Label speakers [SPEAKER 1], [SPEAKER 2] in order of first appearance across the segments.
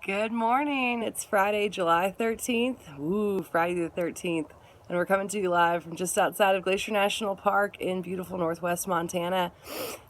[SPEAKER 1] Good morning. It's Friday, July 13th. Ooh, Friday the 13th. And we're coming to you live from just outside of Glacier National Park in beautiful northwest Montana.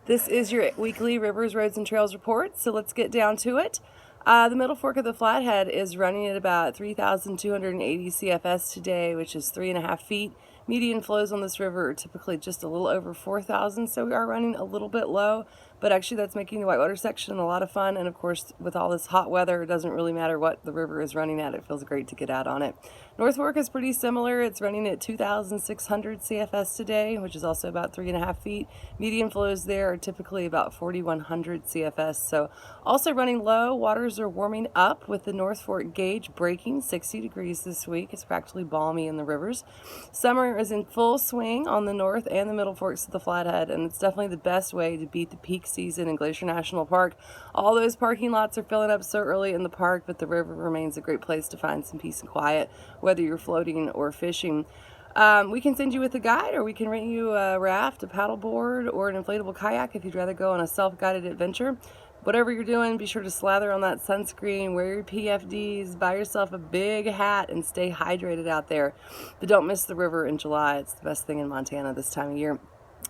[SPEAKER 1] This is your weekly Rivers, Roads, and Trails report, so let's get down to it. The middle fork of the Flathead is running at about 3,280 CFS today, which is 3.5 feet. Median flows on this river are typically just a little over 4,000, so we are running a little bit low, but actually that's making the whitewater section a lot of fun. And of course, with all this hot weather, it doesn't really matter what the river is running at. It feels great to get out on it. North Fork is pretty similar. It's running at 2,600 CFS today, which is also about 3.5 feet. Median flows there are typically about 4,100 CFS, so also running low. Waters are warming up with the North Fork gauge breaking 60 degrees this week. It's practically balmy in the rivers. Summer is in full swing on the north and the middle forks of the Flathead, and it's definitely the best way to beat the peak season in Glacier National Park. All those parking lots are filling up so early in the park, but the river remains a great place to find some peace and quiet, whether you're floating or fishing. We can send you with a guide, or we can rent you a raft, a paddleboard, or an inflatable kayak if you'd rather go on a self-guided adventure. Whatever you're doing, be sure to slather on that sunscreen, wear your PFDs, buy yourself a big hat, and stay hydrated out there. But don't miss the river in July. It's the best thing in Montana this time of year.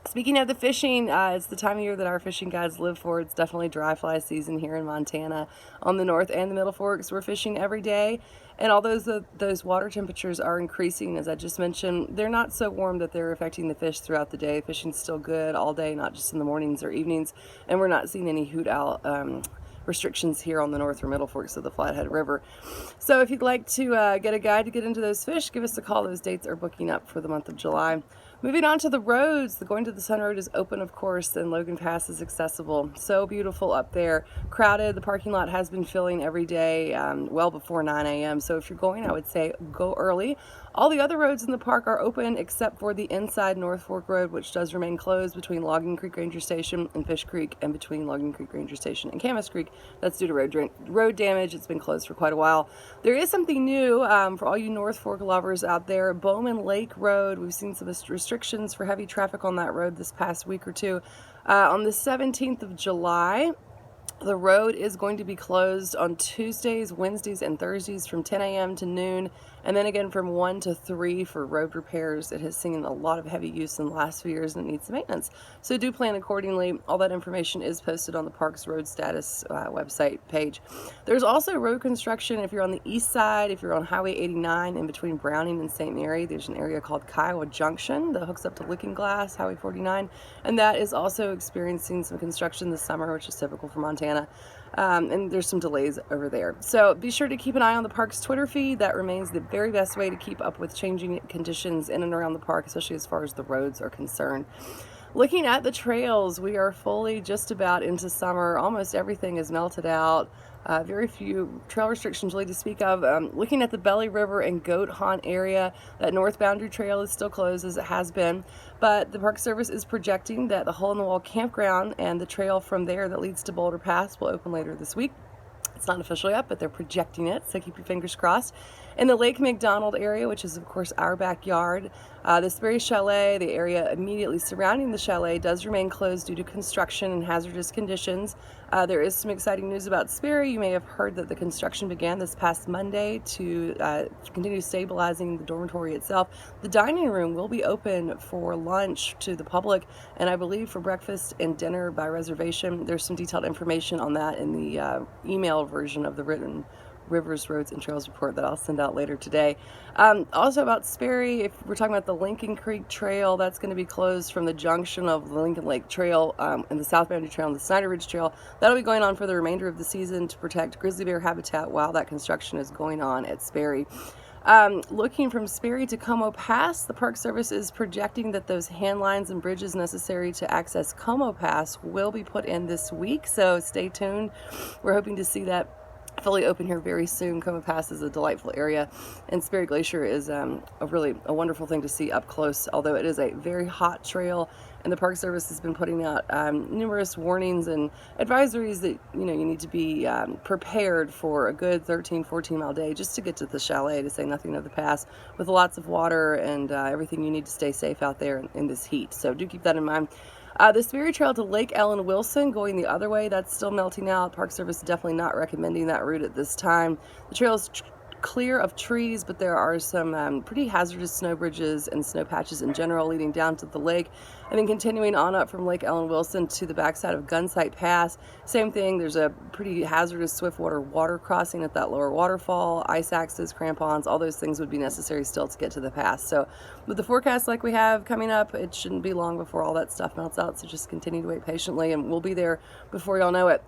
[SPEAKER 1] Speaking of the fishing, it's the time of year that our fishing guides live for. It's definitely dry fly season here in Montana. On the north and the middle forks, we're fishing every day, and although those water temperatures are increasing, as I just mentioned, they're not so warm that they're affecting the fish throughout the day. Fishing's still good all day, not just in the mornings or evenings, and we're not seeing any hoot owl restrictions here on the north or middle forks of the Flathead River. So if you'd like to get a guide to get into those fish, give us a call. Those dates are booking up for the month of July. Moving on to the roads, the Going to the Sun Road is open, of course, and Logan Pass is accessible. So beautiful up there. Crowded. The parking lot has been filling every day well before 9 a.m. So if you're going, I would say go early. All the other roads in the park are open except for the inside North Fork Road, which does remain closed between Logging Creek Ranger Station and Fish Creek, and between Logging Creek Ranger Station and Camas Creek. That's due to road damage. It's been closed for quite a while. There is something new for all you North Fork lovers out there. Bowman Lake Road. We've seen some restrictions for heavy traffic on that road this past week or two. On the 17th of July, the road is going to be closed on Tuesdays, Wednesdays, and Thursdays from 10 a.m. to noon, and then again from 1 to 3 for road repairs. It has seen a lot of heavy use in the last few years and it needs some maintenance. So do plan accordingly. All that information is posted on the Parks Road Status website page. There's also road construction if you're on the east side, if you're on Highway 89 in between Browning and St. Mary. There's an area called Kiowa Junction that hooks up to Looking Glass, Highway 49, and that is also experiencing some construction this summer, which is typical for Montana. And there's some delays over there. So be sure to keep an eye on the park's Twitter feed. That remains the very best way to keep up with changing conditions in and around the park, especially as far as the roads are concerned. Looking at the trails, we are fully just about into summer. Almost everything is melted out. Very few trail restrictions really to speak of. Looking at the Belly River and Goat Haunt area, that North Boundary Trail is still closed as it has been, but the Park Service is projecting that the Hole in the Wall Campground and the trail from there that leads to Boulder Pass will open later this week. It's not official yet, but they're projecting it, so keep your fingers crossed. In the Lake McDonald area, which is of course our backyard, the Sperry Chalet, the area immediately surrounding the chalet, does remain closed due to construction and hazardous conditions. There is some exciting news about Sperry. You may have heard that the construction began this past Monday to continue stabilizing the dormitory itself. The dining room will be open for lunch to the public, and I believe for breakfast and dinner by reservation. There's some detailed information on that in the email version of the written Rivers, Roads, and Trails report that I'll send out later today. Also about Sperry, if we're talking about the Lincoln Creek Trail, that's going to be closed from the junction of the Lincoln Lake Trail and the South Boundary Trail and the Snyder Ridge Trail. That'll be going on for the remainder of the season to protect grizzly bear habitat while that construction is going on at Sperry. Looking from Sperry to Como Pass, the Park Service is projecting that those hand lines and bridges necessary to access Como Pass will be put in this week, so stay tuned. We're hoping to see that fully open here very soon. Como Pass is a delightful area, and Sperry Glacier is a wonderful thing to see up close, although it is a very hot trail, and the Park Service has been putting out numerous warnings and advisories that you need to be prepared for a good 13-14 mile day just to get to the chalet, to say nothing of the pass, with lots of water and everything you need to stay safe out there in this heat. So do keep that in mind. The Sperry Trail to Lake Ellen Wilson going the other way, that's still melting out. Park Service is definitely not recommending that route at this time. The trail is clear of trees, but there are some pretty hazardous snow bridges and snow patches in general leading down to the lake. And then continuing on up from Lake Ellen Wilson to the backside of Gunsight Pass, same thing. There's a pretty hazardous swiftwater water crossing at that lower waterfall. Ice axes, crampons, all those things would be necessary still to get to the pass. So with the forecast like we have coming up, it shouldn't be long before all that stuff melts out. So just continue to wait patiently, and we'll be there before y'all know it.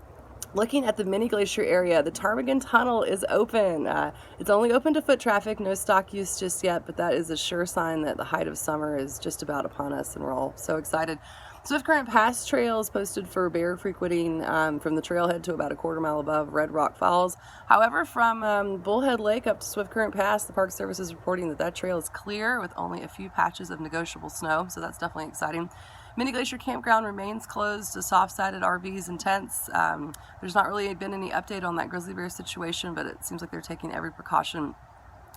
[SPEAKER 1] Looking at the mini glacier area, the Ptarmigan Tunnel is open. It's only open to foot traffic, no stock use just yet, but that is a sure sign that the height of summer is just about upon us, and we're all so excited. Swift Current Pass Trail is posted for bear frequenting from the trailhead to about a quarter mile above Red Rock Falls. However, from Bullhead Lake up to Swift Current Pass, the Park Service is reporting that that trail is clear with only a few patches of negotiable snow, so that's definitely exciting. Mini Glacier Campground remains closed to soft-sided RVs and tents. There's not really been any update on that grizzly bear situation, but it seems like they're taking every precaution,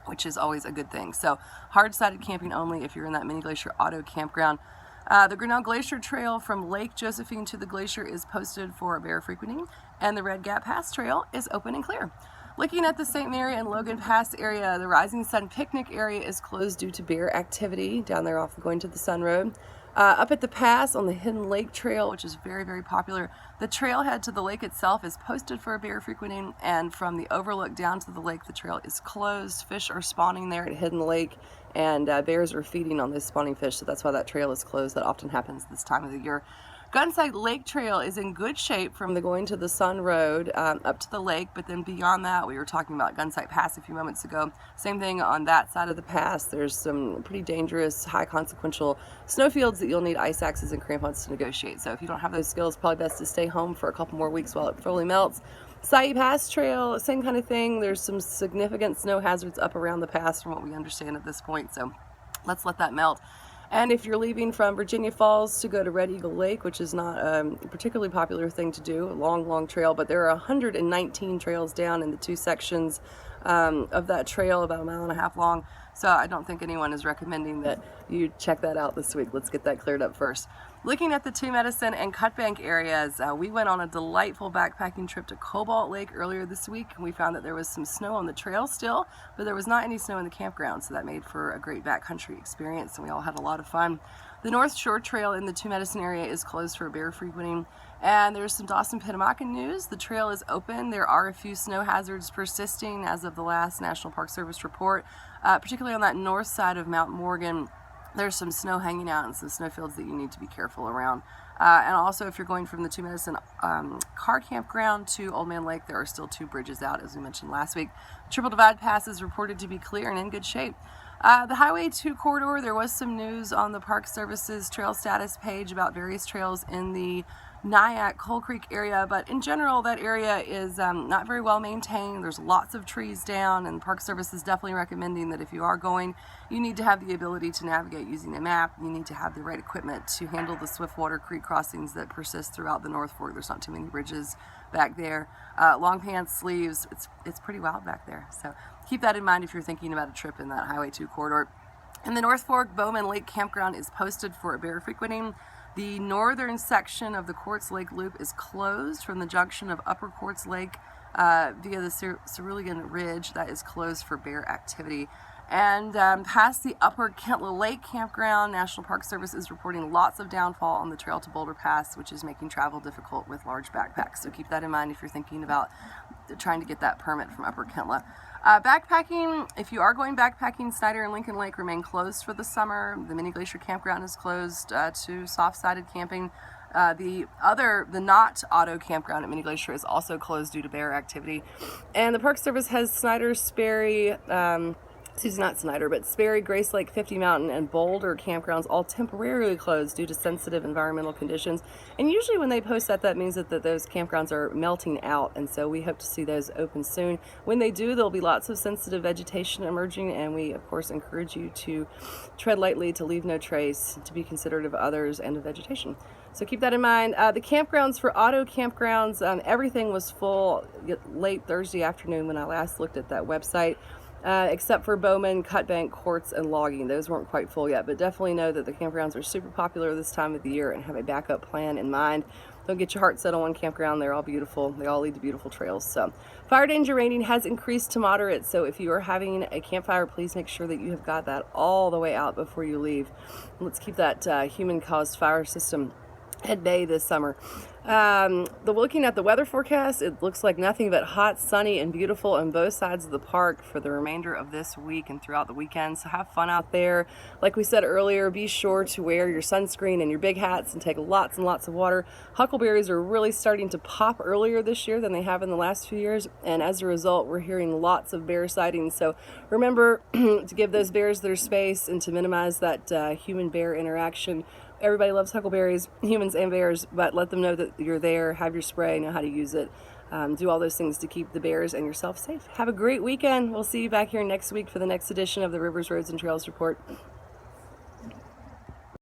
[SPEAKER 1] which is always a good thing. So hard-sided camping only if you're in that Mini Glacier Auto Campground. The Grinnell Glacier Trail from Lake Josephine to the glacier is posted for bear frequenting, and the Red Gap Pass Trail is open and clear. Looking at the St. Mary and Logan Pass area, the Rising Sun Picnic area is closed due to bear activity down there off going to the Sun Road. Up at the pass on the Hidden Lake Trail, which is very, very popular, the trailhead to the lake itself is posted for bear frequenting, and from the overlook down to the lake, the trail is closed. Fish are spawning there at Hidden Lake, and bears are feeding on those spawning fish, so that's why that trail is closed. That often happens this time of the year. Gunsight Lake Trail is in good shape from the going to the Sun Road up to the lake, but then beyond that, we were talking about Gunsight Pass a few moments ago. Same thing on that side of the pass. There's some pretty dangerous, high consequential snowfields that you'll need ice axes and crampons to negotiate. So if you don't have those skills, probably best to stay home for a couple more weeks while it fully melts. Sa'i Pass Trail, same kind of thing. There's some significant snow hazards up around the pass from what we understand at this point, so let's let that melt. And if you're leaving from Virginia Falls to go to Red Eagle Lake, which is not a particularly popular thing to do, a long, long trail, but there are 119 trails down in the two sections of that trail, about 1.5 miles long. So I don't think anyone is recommending that you check that out this week. Let's get that cleared up first. Looking at the Two Medicine and Cutbank areas, we went on a delightful backpacking trip to Cobalt Lake earlier this week, and we found that there was some snow on the trail still, but there was not any snow in the campground, so that made for a great backcountry experience, and we all had a lot of fun. The North Shore Trail in the Two Medicine area is closed for bear frequenting, and there's some Dawson-Pitamakan news. The trail is open. There are a few snow hazards persisting as of the last National Park Service report, particularly on that north side of Mount Morgan. There's some snow hanging out and some snowfields that you need to be careful around. And also, if you're going from the Two Medicine car campground to Old Man Lake, there are still 2 bridges out, as we mentioned last week. Triple Divide Pass is reported to be clear and in good shape. The Highway 2 corridor, there was some news on the Park Service's trail status page about various trails in the Nyack, Coal Creek area, but in general, that area is not very well maintained. There's lots of trees down, and the Park Service is definitely recommending that if you are going, you need to have the ability to navigate using a map. You need to have the right equipment to handle the Swiftwater Creek crossings that persist throughout the North Fork. There's not too many bridges back there. Long pants, sleeves, it's pretty wild back there. So keep that in mind if you're thinking about a trip in that Highway 2 corridor. In the North Fork, Bowman Lake Campground is posted for bear frequenting. The northern section of the Quartz Lake Loop is closed from the junction of Upper Quartz Lake via the Cerulean Ridge. That is closed for bear activity. And past the Upper Kintla Lake Campground, National Park Service is reporting lots of downfall on the trail to Boulder Pass, which is making travel difficult with large backpacks. So keep that in mind if you're thinking about trying to get that permit from Upper Kintla. Backpacking, if you are going backpacking, Snyder and Lincoln Lake remain closed for the summer. The Mini Glacier Campground is closed to soft-sided camping. The not auto campground at Mini Glacier is also closed due to bear activity. And the Park Service has Snyder, Sperry, Sperry, Grace Lake, 50 Mountain, and Boulder campgrounds all temporarily closed due to sensitive environmental conditions. And usually when they post that, that means that those campgrounds are melting out, and so we hope to see those open soon. When they do, there'll be lots of sensitive vegetation emerging, and we, of course, encourage you to tread lightly, to leave no trace, to be considerate of others and of vegetation. So keep that in mind. The campgrounds for auto campgrounds, everything was full late Thursday afternoon when I last looked at that website. except for Bowman, Cutbank, Quartz, and Logging. Those weren't quite full yet, but definitely know that the campgrounds are super popular this time of the year and have a backup plan in mind. Don't get your heart set on one campground. They're all beautiful. They all lead to beautiful trails. So fire danger rating has increased to moderate. So if you are having a campfire, please make sure that you have got that all the way out before you leave. Let's keep that human-caused fire system at bay this summer. Looking at the weather forecast, it looks like nothing but hot, sunny, and beautiful on both sides of the park for the remainder of this week and throughout the weekend. So have fun out there. Like we said earlier, be sure to wear your sunscreen and your big hats and take lots and lots of water. Huckleberries are really starting to pop earlier this year than they have in the last few years, and as a result, we're hearing lots of bear sightings. So remember to give those bears their space and to minimize that human-bear interaction. Everybody loves huckleberries, humans and bears, but let them know that you're there, have your spray, know how to use it. Do all those things to keep the bears and yourself safe. Have a great weekend. We'll see you back here next week for the next edition of the Rivers, Roads, and Trails Report.